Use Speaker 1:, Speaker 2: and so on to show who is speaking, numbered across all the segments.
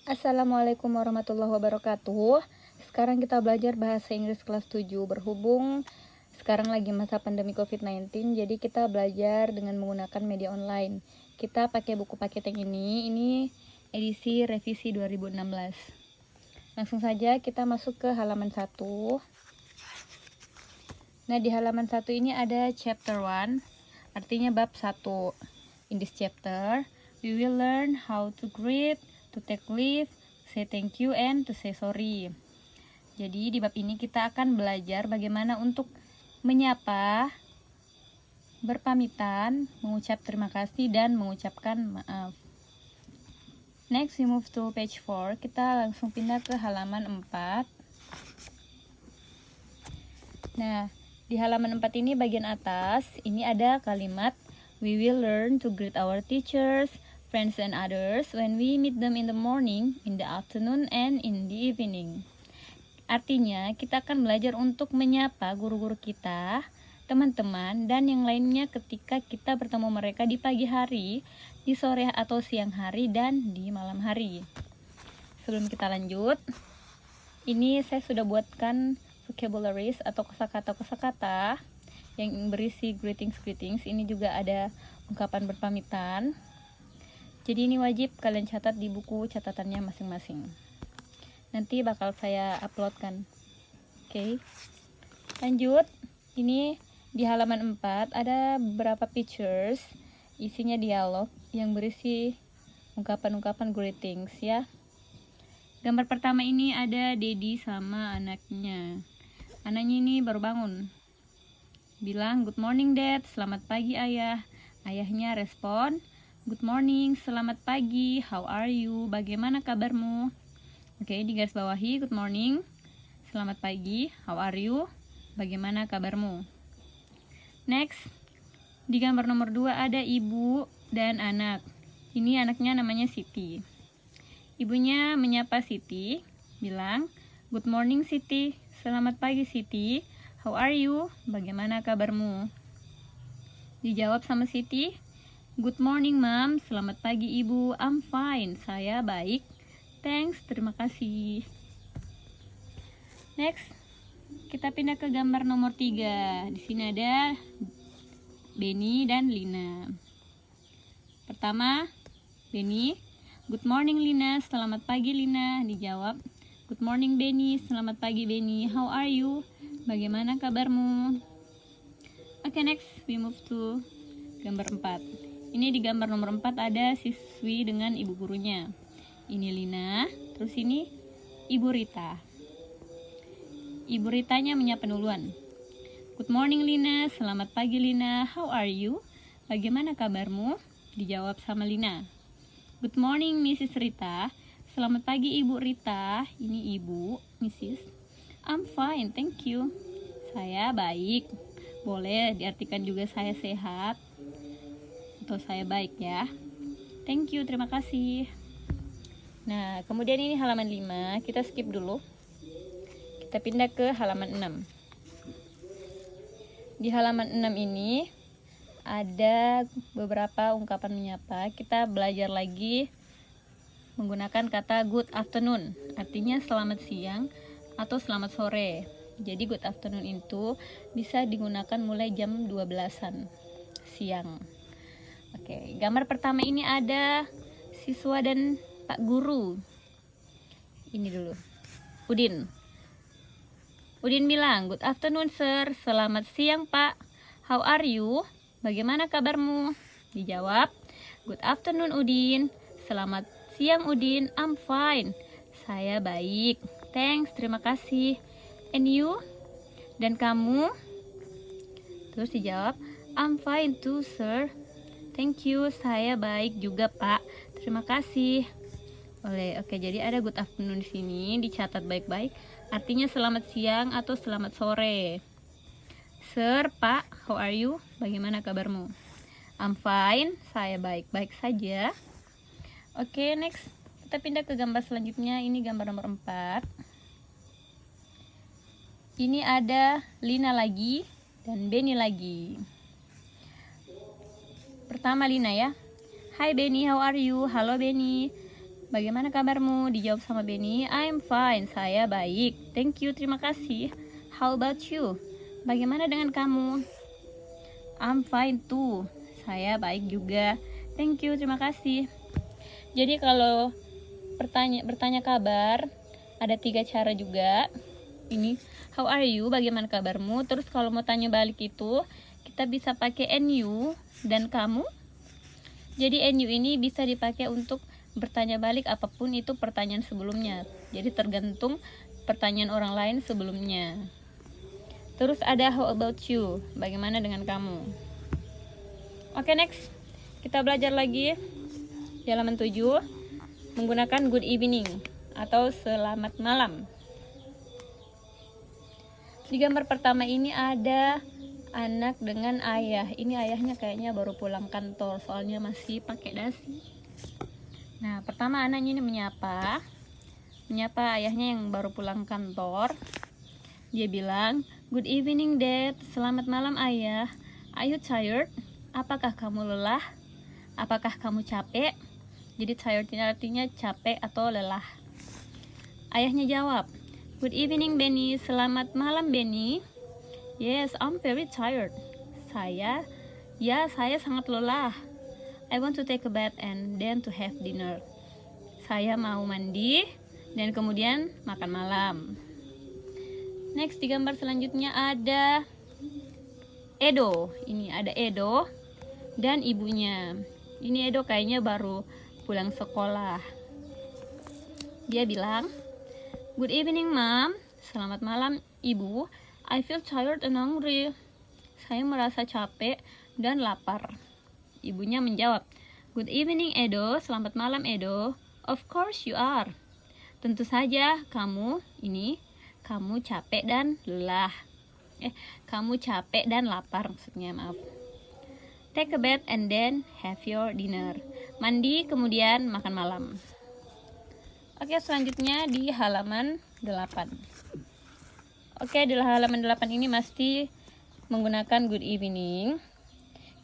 Speaker 1: Assalamualaikum warahmatullahi wabarakatuh. Sekarang kita belajar bahasa Inggris kelas 7. Berhubung sekarang lagi masa pandemi COVID-19, jadi kita belajar dengan menggunakan media online. Kita pakai buku paket yang ini edisi revisi 2016. Langsung saja kita masuk ke halaman 1. Nah, di halaman 1 ini ada chapter 1, artinya bab 1. In this chapter, we will learn how to greet, to take leave, say thank you, and to say sorry. Jadi di bab ini kita akan belajar bagaimana untuk menyapa, berpamitan, mengucap terima kasih, dan mengucapkan maaf. Next, we move to page 4. Kita langsung pindah ke halaman 4. Nah, di halaman 4 ini bagian atas, ini ada kalimat we will learn to greet our teachers, friends and others when we meet them in the morning, in the afternoon, and in the evening. Artinya, kita akan belajar untuk menyapa guru-guru kita, teman-teman, dan yang lainnya ketika kita bertemu mereka di pagi hari, di sore atau siang hari, dan di malam hari. Sebelum kita lanjut, ini saya sudah buatkan vocabularies atau kosakata-kosakata yang berisi greetings. Ini juga ada ungkapan berpamitan. Jadi ini wajib kalian catat di buku catatannya masing-masing. Nanti bakal saya uploadkan. Oke. Lanjut. Ini di halaman 4 ada beberapa pictures. Isinya dialog yang berisi ungkapan-ungkapan greetings ya. Gambar pertama ini ada Dedi sama anaknya. Anaknya ini baru bangun. Bilang, good morning dad, selamat pagi ayah. Ayahnya respon, good morning, selamat pagi, how are you, bagaimana kabarmu? Oke, di garis bawahi, good morning, selamat pagi, how are you, bagaimana kabarmu? Next, di gambar nomor 2 ada ibu dan anak. Ini anaknya namanya Siti. Ibunya menyapa Siti, bilang, good morning Siti, selamat pagi Siti, how are you, bagaimana kabarmu? Dijawab sama Siti, good morning mom, selamat pagi ibu, I'm fine, saya baik, thanks, terima kasih. Next, kita pindah ke gambar nomor 3. Di sini ada Benny dan Lina. Pertama, Benny, good morning Lina, selamat pagi Lina. Dijawab, good morning Benny, selamat pagi Benny, how are you, bagaimana kabarmu? Oke, next we move to gambar 4. Ini di gambar nomor 4 ada siswi dengan ibu gurunya. Ini Lina, terus ini Ibu Rita. Ibu Ritanya menyapa duluan. Good morning Lina, selamat pagi Lina, how are you? Bagaimana kabarmu? Dijawab sama Lina. Good morning Mrs. Rita, selamat pagi Ibu Rita. Ini Ibu, Mrs. I'm fine, thank you. Saya baik. Boleh diartikan juga saya sehat atau saya baik ya. Thank you, terima kasih. Nah, kemudian ini halaman 5, kita skip dulu. Kita pindah ke halaman 6. Di halaman 6 ini ada beberapa ungkapan menyapa. Kita belajar lagi menggunakan kata good afternoon, artinya selamat siang atau selamat sore. Jadi good afternoon itu bisa digunakan mulai jam 12-an siang. Oke, gambar pertama ini ada siswa dan Pak Guru. Ini dulu. Udin. Udin bilang, good afternoon sir, selamat siang Pak. How are you? Bagaimana kabarmu? Dijawab, good afternoon Udin, selamat siang Udin, I'm fine. Saya baik, thanks, terima kasih. And you? Dan kamu? Terus dijawab, I'm fine too sir. Thank you, saya baik juga Pak. Terima kasih. Oke, jadi ada good afternoon di sini, dicatat baik-baik. Artinya selamat siang atau selamat sore. Sir, Pak, how are you? Bagaimana kabarmu? I'm fine, saya baik-baik saja. Oke, next. Kita pindah ke gambar selanjutnya. Ini gambar nomor 4. Ini ada Lina lagi dan Benny lagi. Pertama Lina ya. Hi Benny, how are you? Halo Benny. Bagaimana kabarmu? Dijawab sama Benny, I'm fine, saya baik. Thank you, terima kasih. How about you? Bagaimana dengan kamu? I'm fine too, saya baik juga. Thank you, terima kasih. Jadi kalau bertanya kabar, ada 3 cara juga. Ini, how are you? Bagaimana kabarmu? Terus kalau mau tanya balik itu, kita bisa pakai NU dan kamu. Jadi NU ini bisa dipakai untuk bertanya balik apapun itu pertanyaan sebelumnya. Jadi tergantung pertanyaan orang lain sebelumnya. Terus ada how about you? Bagaimana dengan kamu? Oke, next. Kita belajar lagi di halaman 7 menggunakan good evening atau selamat malam. Di gambar pertama ini ada anak dengan ayah. Ini ayahnya kayaknya baru pulang kantor, soalnya masih pakai dasi. Nah, pertama anaknya ini menyapa ayahnya yang baru pulang kantor. Dia bilang, good evening dad, selamat malam ayah. Are you tired? Apakah kamu lelah? Apakah kamu capek? Jadi tired ini artinya capek atau lelah. Ayahnya jawab, good evening Benny, selamat malam Benny. Yes, I'm very tired. Saya sangat lelah. I want to take a bath and then to have dinner. Saya mau mandi dan kemudian makan malam. Next, di gambar selanjutnya ada Edo. Ini ada Edo dan ibunya. Ini Edo kayaknya baru pulang sekolah. Dia bilang, good evening mom, selamat malam ibu. I feel tired and hungry. Saya merasa capek dan lapar. Ibunya menjawab, good evening Edo, selamat malam Edo. Of course you are. Tentu saja kamu capek dan lelah. Kamu capek dan lapar maksudnya, maaf. Take a bath and then have your dinner. Mandi kemudian makan malam. Oke, selanjutnya di halaman 8. Oke, di halaman 8 ini masih menggunakan good evening.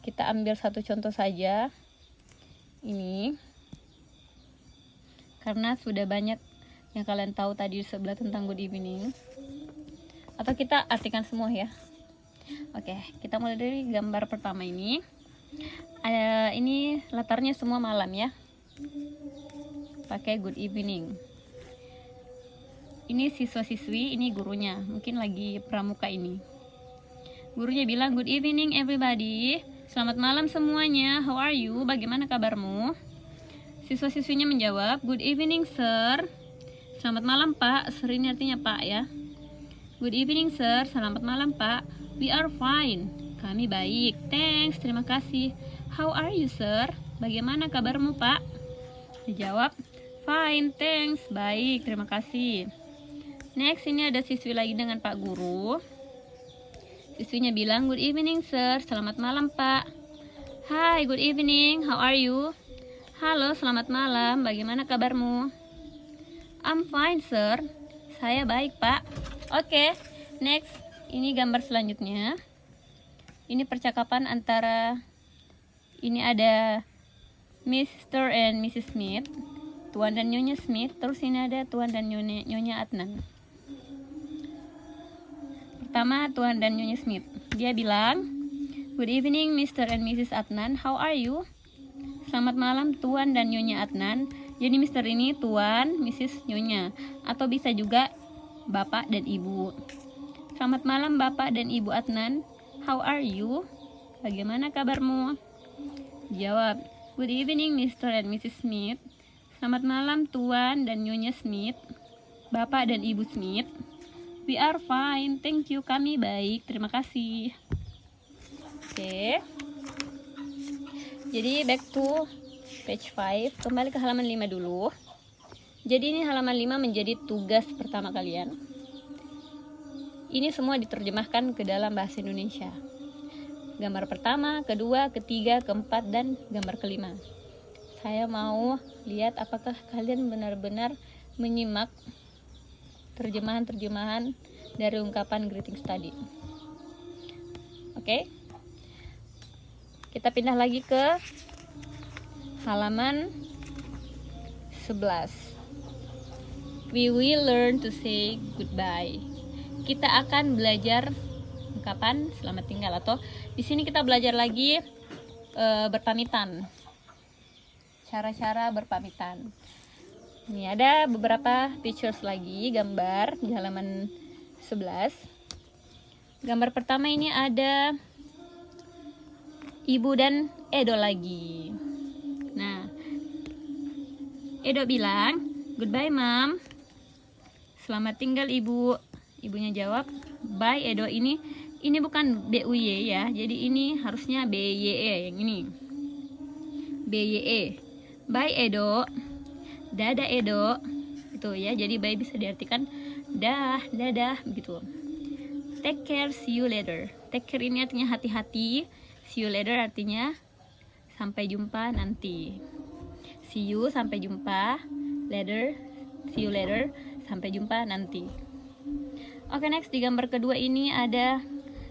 Speaker 1: Kita ambil satu contoh saja. Ini. Karena sudah banyak yang kalian tahu tadi di sebelah tentang good evening. Atau kita artikan semua ya. Oke, kita mulai dari gambar pertama ini. Ini latarnya semua malam ya. Pakai good evening. Ini siswa-siswi, ini gurunya. Mungkin lagi pramuka ini. Gurunya bilang, good evening everybody. Selamat malam semuanya. How are you? Bagaimana kabarmu? Siswa-siswinya menjawab, good evening sir. Selamat malam pak. Sir ini artinya pak ya. Good evening sir. Selamat malam pak. We are fine. Kami baik. Thanks. Terima kasih. How are you sir? Bagaimana kabarmu pak? Dijawab, fine. Thanks. Baik. Terima kasih. Next, ini ada siswi lagi dengan pak guru. Siswinya bilang, good evening sir, selamat malam pak. Hi, good evening, how are you? Halo, selamat malam, bagaimana kabarmu? I'm fine sir, saya baik pak. Oke, next, ini gambar selanjutnya. Ini percakapan antara, ini ada Mr. and Mrs. Smith, Tuan dan Nyonya Smith. Terus ini ada Tuan dan Nyonya Adnan. Pertama, Tuan dan Nyonya Smith. Dia bilang, good evening Mr. and Mrs. Adnan, how are you? Selamat malam Tuan dan Nyonya Adnan. Jadi Mr. ini Tuan, Mrs. Nyonya. Atau bisa juga Bapak dan Ibu. Selamat malam Bapak dan Ibu Adnan, how are you? Bagaimana kabarmu? Jawab, good evening Mr. and Mrs. Smith. Selamat malam Tuan dan Nyonya Smith, Bapak dan Ibu Smith. We are fine, thank you, kami baik, terima kasih. Oke. Jadi back to page 5, kembali ke halaman 5 dulu. Jadi ini halaman 5 menjadi tugas pertama kalian. Ini semua diterjemahkan ke dalam bahasa Indonesia. Gambar pertama, kedua, ketiga, keempat, dan gambar kelima. Saya mau lihat apakah kalian benar-benar menyimak terjemahan-terjemahan dari ungkapan greetings tadi. Oke. Kita pindah lagi ke halaman 10. 11. We will learn to say goodbye. Kita akan belajar ungkapan selamat tinggal, atau di sini kita belajar lagi berpamitan. Cara-cara berpamitan. Ini ada beberapa pictures lagi, gambar di halaman 11. Gambar pertama ini ada Ibu dan Edo lagi. Nah, Edo bilang, "Goodbye, Mom." Selamat tinggal, Ibu. Ibunya jawab, "Bye, Edo." Ini bukan BUY ya. Jadi ini harusnya BYE yang ini. BYE. Bye, Edo. Dadah, Edo. Itu ya. Jadi bye bisa diartikan dah, dadah begitu. Take care, see you later. Take care ini artinya hati-hati. See you later artinya sampai jumpa nanti. See you sampai jumpa. Later, see you later sampai jumpa nanti. Oke, next di gambar kedua ini ada,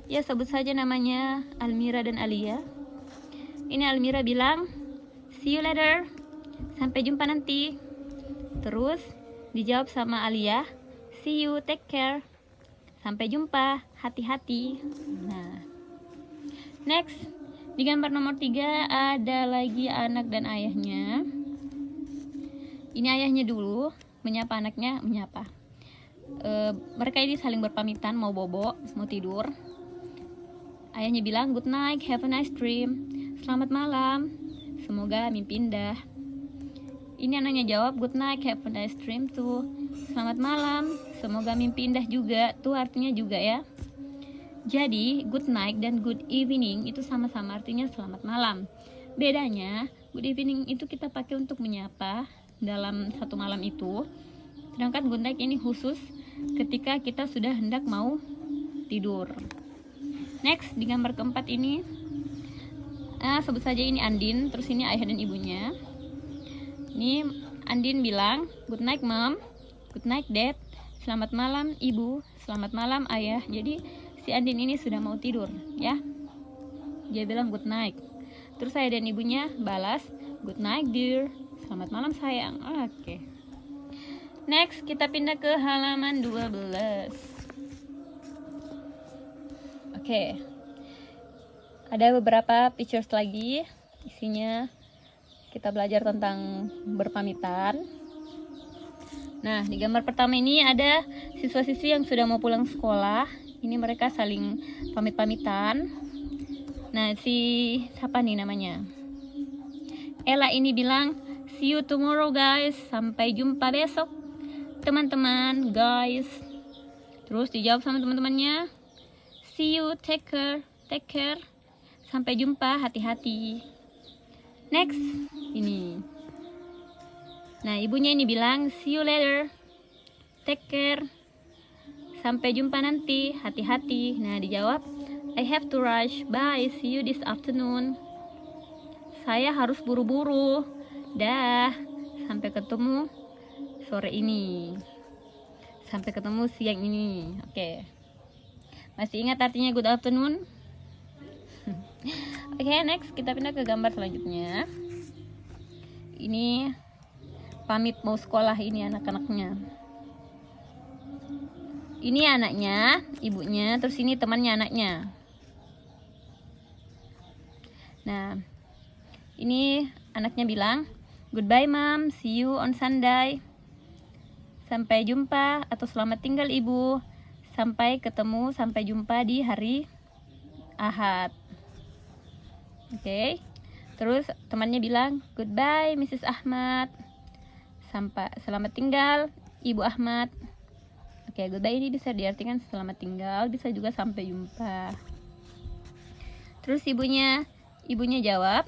Speaker 1: ya sebut saja namanya Almira dan Alia. Ini Almira bilang, "See you later, sampai jumpa nanti." Terus dijawab sama Alia, "See you, take care, sampai jumpa, hati-hati." Nah, next di gambar nomor 3 ada lagi anak dan ayahnya. Ini ayahnya dulu menyapa anaknya, menyapa. Mereka ini saling berpamitan, mau bobo, mau tidur. Ayahnya bilang, "Good night, have a nice dream." Selamat malam, semoga mimpi indah. Ini anaknya jawab, "Good night, have a nice dream too." Selamat malam, semoga mimpi indah juga. Tuh artinya juga ya. Jadi good night dan good evening itu sama-sama artinya selamat malam. Bedanya, good evening itu kita pakai untuk menyapa dalam satu malam itu. Sedangkan good night ini khusus ketika kita sudah hendak mau tidur. Next di gambar keempat ini, sebut saja ini Andin, terus ini ayah dan ibunya. Ini Andin bilang, "Good night, Mom. Good night, Dad." Selamat malam, Ibu. Selamat malam, Ayah. Jadi si Andin ini sudah mau tidur, ya. Dia bilang good night. Terus ayah dan ibunya balas, "Good night, dear." Selamat malam, sayang. Oke. Next, kita pindah ke halaman 12. Oke. Ada beberapa pictures lagi. Isinya kita belajar tentang berpamitan. Nah, di gambar pertama ini ada siswa-siswi yang sudah mau pulang sekolah. Ini mereka saling pamit-pamitan. Nah, siapa nih namanya? Ella ini bilang, "See you tomorrow, guys." Sampai jumpa besok, teman-teman, guys. Terus dijawab sama teman-temannya, "See you, take care, take care. Sampai jumpa, hati-hati." Next, ini. Nah, ibunya ini bilang, "See you later, take care. Sampai jumpa nanti, hati-hati." Nah, dijawab, "I have to rush, bye, see you this afternoon." Saya harus buru-buru. Dah, sampai ketemu sore ini. Sampai ketemu siang ini. Oke. Masih ingat artinya good afternoon? Oke, next kita pindah ke gambar selanjutnya. Ini pamit mau sekolah ini anak-anaknya. Ini anaknya, ibunya, terus ini temannya anaknya. Nah, ini anaknya bilang, "Goodbye, Mom, see you on Sunday." Sampai jumpa atau selamat tinggal, Ibu. Sampai ketemu, sampai jumpa di hari Ahad. Oke. Terus temannya bilang, "Goodbye, Mrs. Ahmad." Sampai selamat tinggal, Ibu Ahmad. Oke, goodbye ini bisa diartikan selamat tinggal, bisa juga sampai jumpa. Terus ibunya jawab,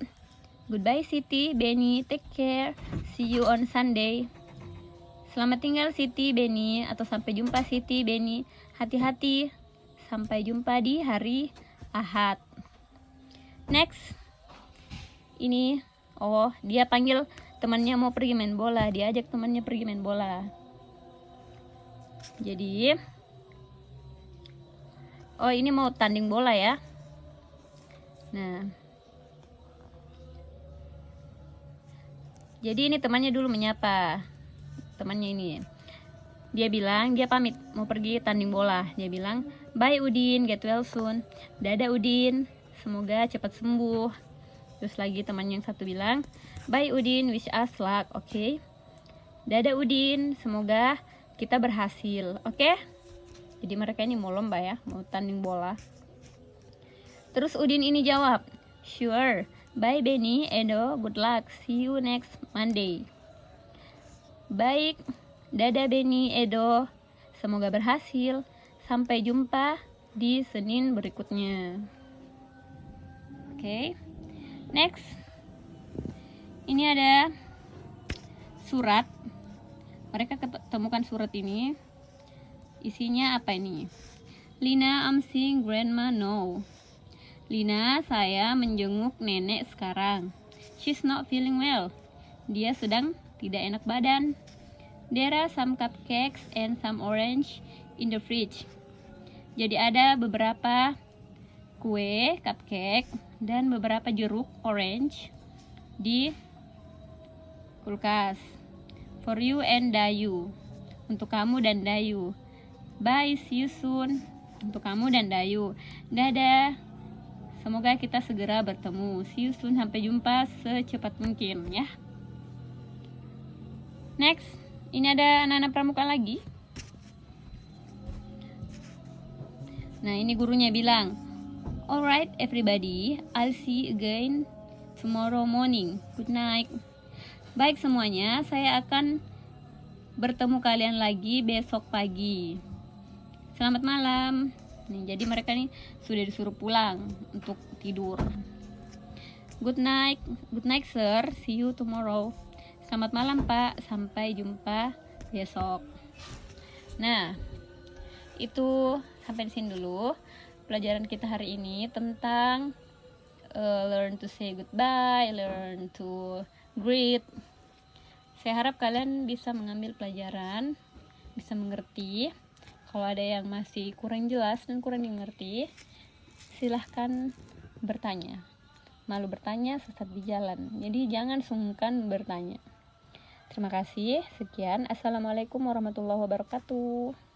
Speaker 1: "Goodbye, Siti, Benny, take care, see you on Sunday." Selamat tinggal, Siti, Benny, atau sampai jumpa, Siti, Benny, hati-hati, sampai jumpa di hari Ahad. Next, ini, dia panggil temannya mau pergi main bola, diajak temannya pergi main bola. Jadi, ini mau tanding bola ya. Nah, Jadi ini temannya dulu menyapa. Temannya ini. Dia bilang dia pamit mau pergi tanding bola. Dia bilang, "Bye Udin, get well soon." "Dadah Udin, semoga cepat sembuh." Terus lagi temannya yang satu bilang, "Bye Udin, wish us luck." Oke. "Dadah Udin, semoga kita berhasil." Oke. Jadi mereka ini mau lomba ya, mau tanding bola. Terus Udin ini jawab, "Sure. Bye Benny, Edo, good luck. See you next Monday." "Baik. Dadah Benny, Edo. Semoga berhasil. Sampai jumpa di Senin berikutnya." Oke. Next. Ini ada surat. Mereka ketemukan surat ini. Isinya apa ini? "Lina, I'm seeing grandma now." "Lina, saya menjenguk nenek sekarang. She's not feeling well." Dia sedang tidak enak badan. "There are some cupcakes and some orange in the fridge." Jadi ada beberapa kue, cupcake, dan beberapa jeruk orange di kulkas. "For you and Dayu." Untuk kamu dan Dayu. "Bye, see you soon." Untuk kamu dan Dayu. "Dadah. Semoga kita segera bertemu. See you soon." Sampai jumpa secepat mungkin ya. Next, ini ada anak-anak pramuka lagi. Nah, ini gurunya bilang, "Alright everybody, I'll see you again tomorrow morning. Good night." Baik semuanya, saya akan bertemu kalian lagi besok pagi. Selamat malam. Nih, jadi mereka nih sudah disuruh pulang untuk tidur. Good night sir, see you tomorrow." Selamat malam Pak, sampai jumpa besok. Nah, itu sampai di sini dulu pelajaran kita hari ini tentang learn to say goodbye, learn to greet. Saya harap kalian bisa mengambil pelajaran, bisa mengerti. Kalau ada yang masih kurang jelas dan kurang dimengerti, silahkan bertanya. Malu bertanya sesat di jalan. Jadi jangan sungkan bertanya. Terima kasih. Sekian. Assalamualaikum warahmatullahi wabarakatuh.